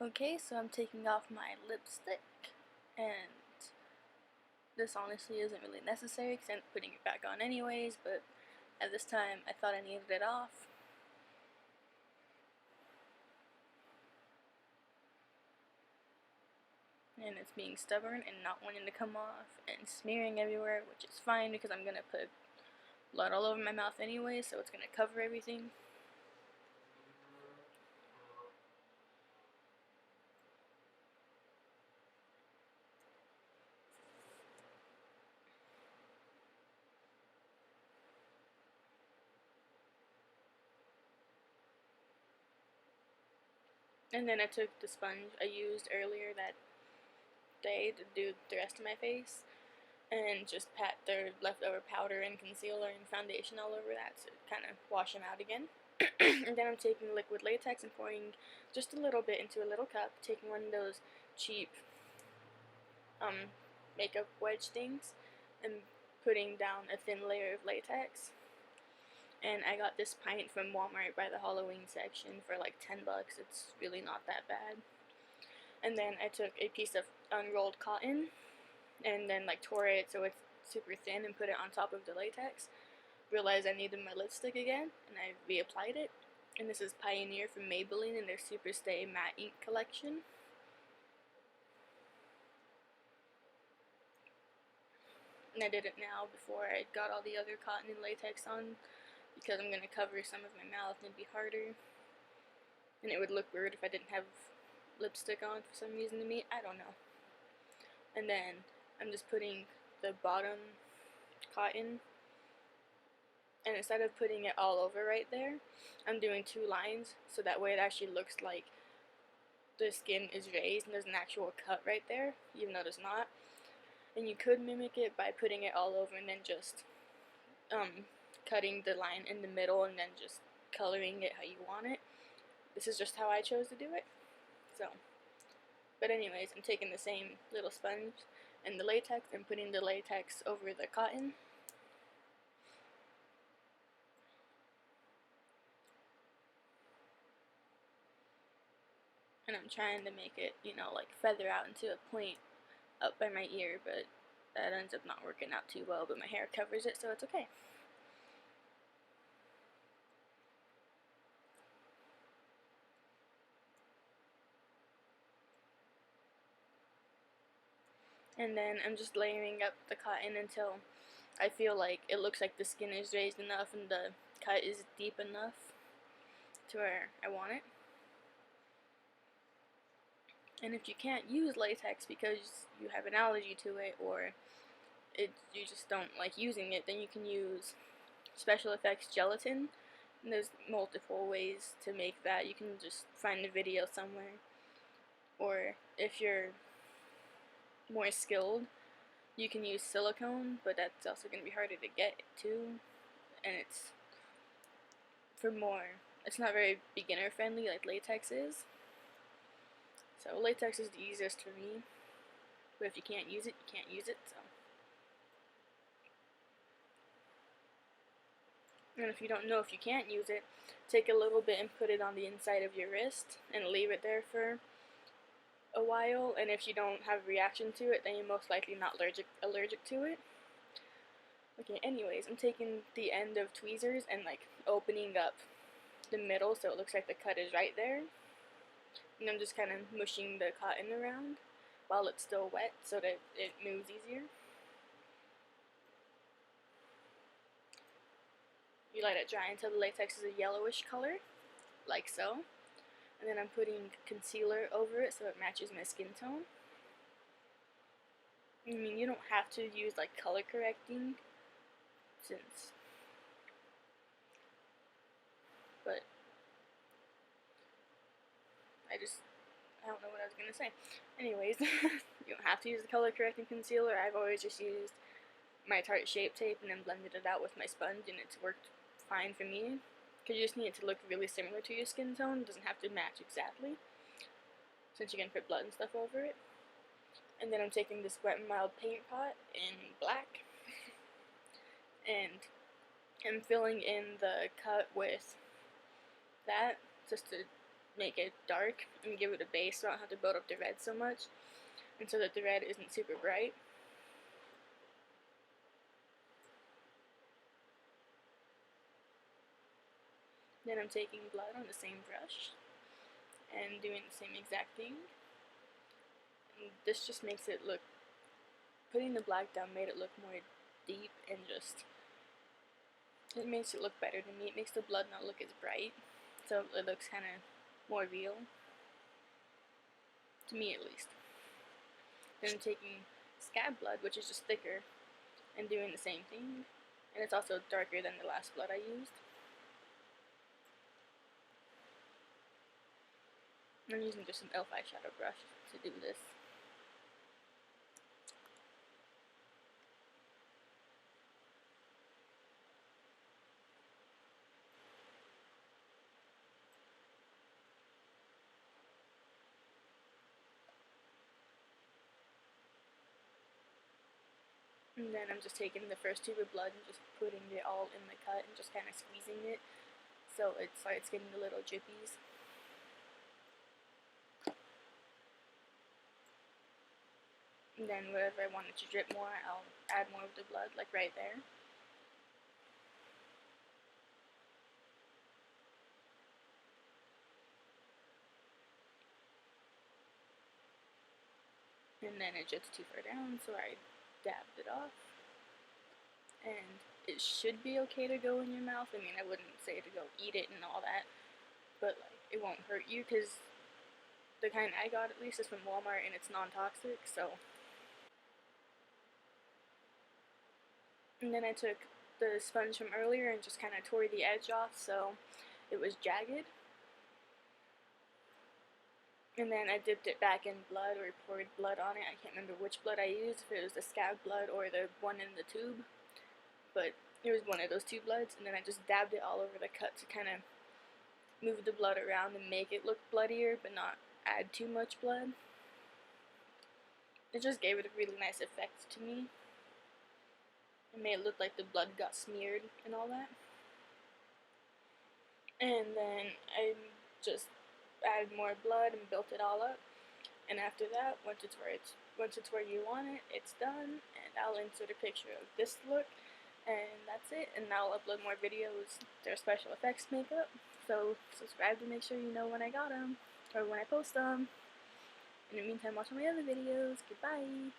Okay, so I'm taking off my lipstick, and this honestly isn't really necessary because I'm putting it back on anyways, but at this time I thought I needed it off. And it's being stubborn and not wanting to come off and smearing everywhere, which is fine because I'm gonna put blood all over my mouth anyway, so it's gonna cover everything. And then I took the sponge I used earlier that day to do the rest of my face and just pat the leftover powder and concealer and foundation all over that to kind of wash them out again. And then I'm taking liquid latex and pouring just a little bit into a little cup, taking one of those cheap makeup wedge things and putting down a thin layer of latex. And I got this pint from Walmart by the Halloween section for like 10 bucks. It's really not that bad. And then I took a piece of unrolled cotton and then like tore it so it's super thin and put it on top of the latex. Realized I needed my lipstick again, and I reapplied it. And this is Pioneer from Maybelline in their Super Stay Matte Ink collection. And I did it now before I got all the other cotton and latex on, because I'm going to cover some of my mouth and it'd be harder. And it would look weird if I didn't have lipstick on for some reason to me. I don't know. And then I'm just putting the bottom cotton, and instead of putting it all over right there, I'm doing 2 lines so that way it actually looks like the skin is raised and there's an actual cut right there, even though there's not. And you could mimic it by putting it all over and then just cutting the line in the middle and then just coloring it how you want it. This is just how I chose to do it. So, but anyways, I'm taking the same little sponge and the latex and putting the latex over the cotton. And I'm trying to make it, like feather out into a point up by my ear, but that ends up not working out too well, but my hair covers it, so it's okay. And then I'm just layering up the cotton until I feel like it looks like the skin is raised enough and the cut is deep enough to where I want it. And if you can't use latex because you have an allergy to it, or you just don't like using it, then you can use special effects gelatin. And there's multiple ways to make that. You can just find a video somewhere. Or if you're more skilled, you can use silicone, but that's also going to be harder to get too. And it's not very beginner friendly like latex is. So latex is the easiest for me, but if you can't use it, you can't use it. So, and if you don't know if you can't use it, take a little bit and put it on the inside of your wrist and leave it there for a while. And if you don't have a reaction to it, then you're most likely not allergic to it. Okay, anyways, I'm taking the end of tweezers and like opening up the middle so it looks like the cut is right there. And I'm just kind of mushing the cotton around while it's still wet so that it moves easier. You let it dry until the latex is a yellowish color, like so. And then I'm putting concealer over it so it matches my skin tone. I mean, you don't have to use like color correcting, but I don't know what I was gonna say. Anyways, you don't have to use the color correcting concealer. I've always just used my Tarte Shape Tape and then blended it out with my sponge, and it's worked fine for me. Because you just need it to look really similar to your skin tone. It doesn't have to match exactly, since you can put blood and stuff over it. And then I'm taking this Wet n Wild paint pot in black, and I'm filling in the cut with that just to make it dark and give it a base so I don't have to build up the red so much, and so that the red isn't super bright. Then I'm taking blood on the same brush and doing the same exact thing. And this just makes it look, putting the black down made it look more deep and just, it makes it look better to me. It makes the blood not look as bright, so it looks kind of more real, to me at least. Then I'm taking scab blood, which is just thicker, and doing the same thing, and it's also darker than the last blood I used. I'm using just an e.l.f. eyeshadow brush to do this. And then I'm just taking the first tube of blood and just putting it all in the cut and just kind of squeezing it so it starts getting the little drippies. And then wherever I want it to drip more, I'll add more of the blood, like right there. And then it drips too far down, so I dabbed it off. And it should be okay to go in your mouth. I mean, I wouldn't say to go eat it and all that, but like it won't hurt you because the kind I got at least is from Walmart and it's non-toxic, so. And then I took the sponge from earlier and just kind of tore the edge off so it was jagged. And then I dipped it back in blood or poured blood on it. I can't remember which blood I used, if it was the scab blood or the one in the tube, but it was one of those two bloods. And then I just dabbed it all over the cut to kind of move the blood around and make it look bloodier but not add too much blood. It just gave it a really nice effect to me. It made it look like the blood got smeared and all that. And then I just added more blood and built it all up. And after that, once it's where you want it, it's done. And I'll insert a picture of this look, and that's it. And I'll upload more videos. They're special effects makeup, so subscribe to make sure you know when I got them or when I post them. In the meantime, watch all my other videos. Goodbye.